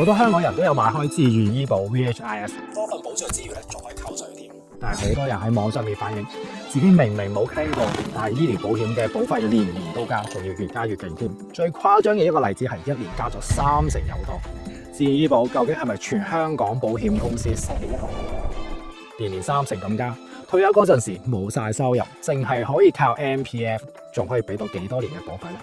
好多香港人都有買開自願醫保 VHIS， 多份保障之餘咧，仲可以扣稅添。但係好多人喺網上面反映，自己明明冇 claim 過，但係醫療保險嘅保費年年都加，仲要越加越勁添。最誇張嘅一個例子係一年加咗30%有多。自願醫保究竟係咪全香港保險公司死咯？年年30%咁加，退休嗰陣時冇晒收入，淨係可以靠 MPF， 仲可以俾到幾多年嘅保費咧？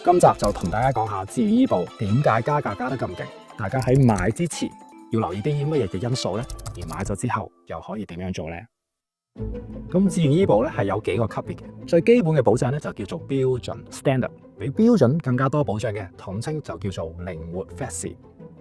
今集就同大家講下自願醫保點解加價加得咁勁，大家喺買之前要留意啲乜嘢嘅因素呢？而買咗之後又可以點樣做呢？咁自願醫保咧係有幾個級別嘅，最基本嘅保障咧就叫做標準 standard， 比標準更加多保障嘅統稱就叫做靈活 flexi。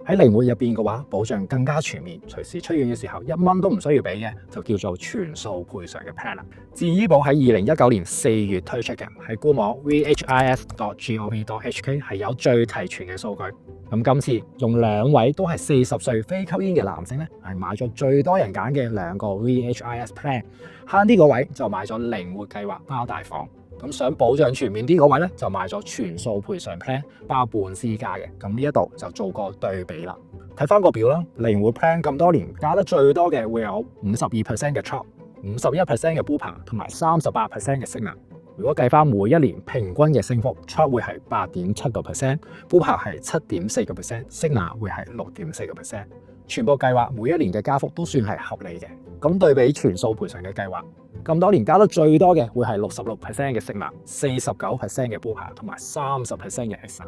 喺靈活入邊嘅話，保障更加全面，隨時出院嘅時候1蚊都唔需要俾嘅，就叫做全數賠償嘅 plan 啦。自願醫保喺2019年4月推出嘅，喺官網 vhis.gov.hk 係有最齊全嘅數據。咁今次用2位都係40歲非吸煙嘅男性咧，係買咗最多人揀嘅2個 VHIS plan， 慳啲嗰位就買咗靈活計劃包大房。咁想保障全面啲嗰位咧，就買咗全數賠償 plan 包半私家嘅。咁呢一度就做個對比啦。睇翻個表啦，靈活 plan 咁多年加得最多嘅會有52% 嘅 CHOP、51% 嘅 Bupa 同埋38% 嘅 Cigna。如果計翻每一年平均嘅升幅 ，CHOP 會係8.7%，Bupa 係7.4%，Cigna 會係6.4%。全部計劃每一年嘅加幅都算係合理嘅。咁對比全數賠償嘅計劃，咁多年加得最多嘅會係66% 嘅 Cigna、49% 嘅 Bupa 同埋30% 嘅 Aetna。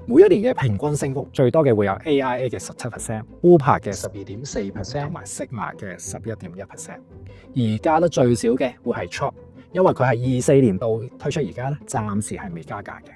每一年嘅平均升幅最多嘅會有 AIA 嘅17%、Bupa 嘅12.4% 同埋 Cigna 嘅11.1%。而加得最少嘅會係 CHOP，因為佢係24年度推出，而家咧暫時係未加價嘅。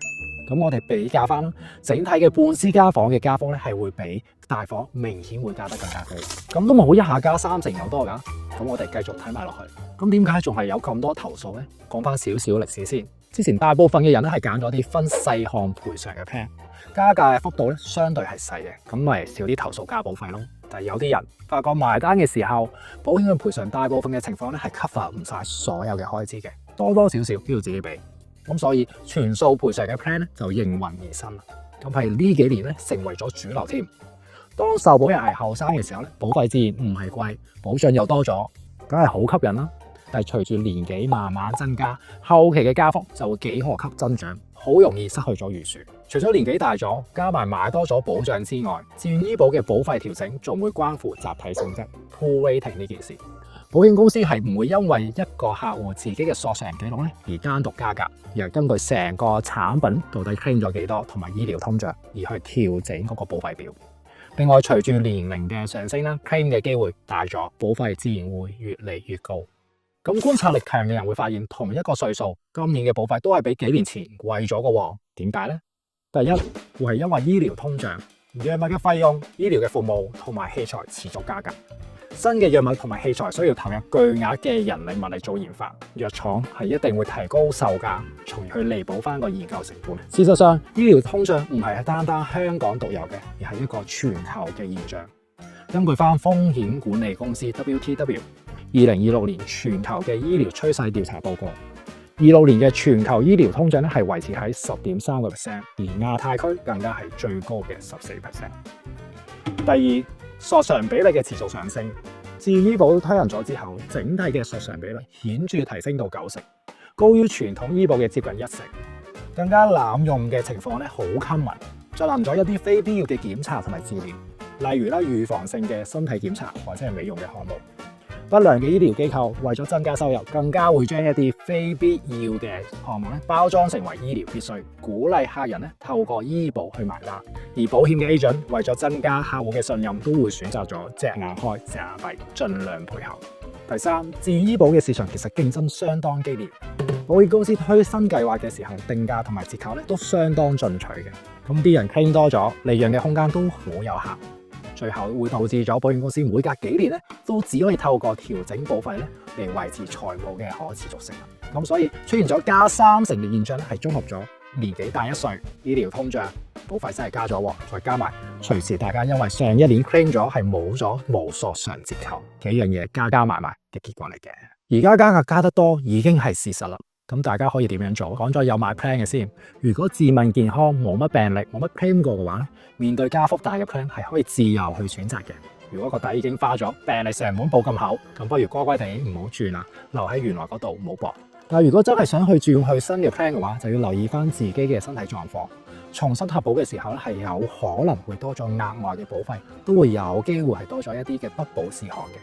咁我哋比較翻啦，整體嘅半私家房嘅加幅咧係會比大房明顯會加得更加高。咁都冇一下加30%有多㗎。咁我哋繼續睇埋落去。咁點解仲係有咁多投訴呢？講翻少少歷史先。之前大部分嘅人咧係揀咗啲分細項賠償嘅 plan， 加價嘅幅度咧相對係細嘅，咁咪少啲投訴加保費咯。但係有啲人發覺埋單嘅時候，保險嘅賠償大部分嘅情況咧係 cover 唔晒所有嘅開支嘅，多多少少都要自己俾。咁所以全數賠償嘅 plan 咧就應運而生啦。咁係呢幾年咧成為咗主流添。當受保人係後生嘅時候咧，保費自然唔係貴，保障又多咗，梗係好吸引啦。但係隨住年紀慢慢增加，後期嘅加幅就會幾何級增長，好容易失去咗預算。除咗年紀大咗，加埋買多咗保障之外，自願醫保嘅保費調整仲會關乎集體性質 pool rating 呢件事。保險公司係唔會因為一個客戶自己嘅索償記錄咧而單獨加價，而係根據成個產品到底 claim 咗幾多同埋醫療通脹而去調整嗰個保費表。另外，隨住年齡嘅上升啦 ，claim 嘅機會大咗，保費自然會越嚟越高。咁觀察力強嘅人會發現，同一個歲數，今年嘅保費都係比幾年前貴咗嘅喎。點解呢？第一，會係因為醫療通脹、藥物嘅費用、醫療嘅服務同埋器材持續加價。新嘅藥物同埋器材需要投入巨額嘅人力物力做研發，藥廠係一定會提高售價，從而去彌補翻個研究成本。事實上，醫療通脹唔係單單香港獨有嘅，而係一個全球嘅現象。根據翻風險管理公司 WTW 2026年全球嘅醫療趨勢調查報告，26年嘅全球醫療通脹咧係維持喺10.3%，而亞太區更加係最高嘅14%。第二，索償比例嘅持續上升，自願醫保推行咗之後，整體嘅索償比例顯著提升到90%，高於傳統醫保嘅接近1成。更加濫用嘅情況咧好 common， 進行咗一啲非必要嘅檢查同埋治療，例如預防性嘅身體檢查或者係美容嘅項目。不良嘅醫療機構為咗增加收入，更加會將一啲非必要嘅項目包裝成為醫療必須，鼓勵客人透過醫保去埋單。而保險嘅 agent 為咗增加客戶嘅信任，都會選擇咗隻眼開隻眼閉，盡量配合。第三，自願醫保嘅市場其實競爭相當激烈，保險公司推新計劃嘅時候，定價同埋折扣都相當進取嘅。咁啲人 claim 多咗，利潤嘅空間都好有限。最後會導致咗保險公司每隔幾年都只可以透過調整保費嚟維持財務嘅可持續性。咁所以出現咗加30%嘅現象係綜合咗年紀大1歲、醫療通脹、保費真係加咗，再加埋隨時大家因為上一年 claim 咗係冇咗無索償折扣，幾樣嘢加埋嘅結果嚟嘅。而家加價加得多已經係事實啦。咁大家可以點樣做？講咗有買 plan 嘅先。如果自問健康冇乜病歷冇乜 claim 過嘅話咧，面對加幅大嘅 plan 係可以自由去選擇嘅。如果個底已經花咗，病歷成本報咁厚，咁不如乖乖地唔好轉啦，留喺原來嗰度唔好搏。但如果真係想去轉去新嘅 plan 嘅話，就要留意翻自己嘅身體狀況。重新核保嘅時候咧，係有可能會多咗額外嘅保費，都會有機會係多咗一啲嘅不保事項嘅。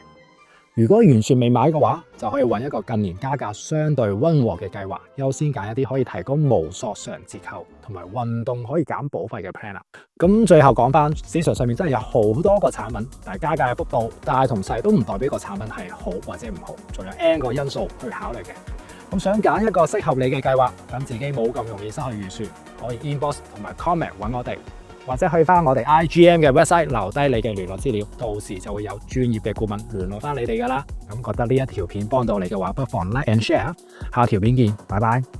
如果完全未買嘅話，就可以揾一個近年加價相對溫和嘅計劃，優先揀一啲可以提供無索償折扣同埋運動可以減保費嘅 plan 啦。咁最後講翻，市場上面真係有好多個產品，但係加價嘅幅度大同細都唔代表個產品係好或者唔好，仲有 N 個因素去考慮嘅。咁想揀一個適合你嘅計劃，等自己冇咁容易失去預算，可以 inbox 同埋 comment 揾我哋，或者去翻我哋 IGM 嘅 website 留低你嘅聯絡資料，到時就會有專業嘅顧問聯絡翻你哋噶啦。咁覺得呢一條片幫到你嘅話，不妨 like and share。下條片見，拜拜。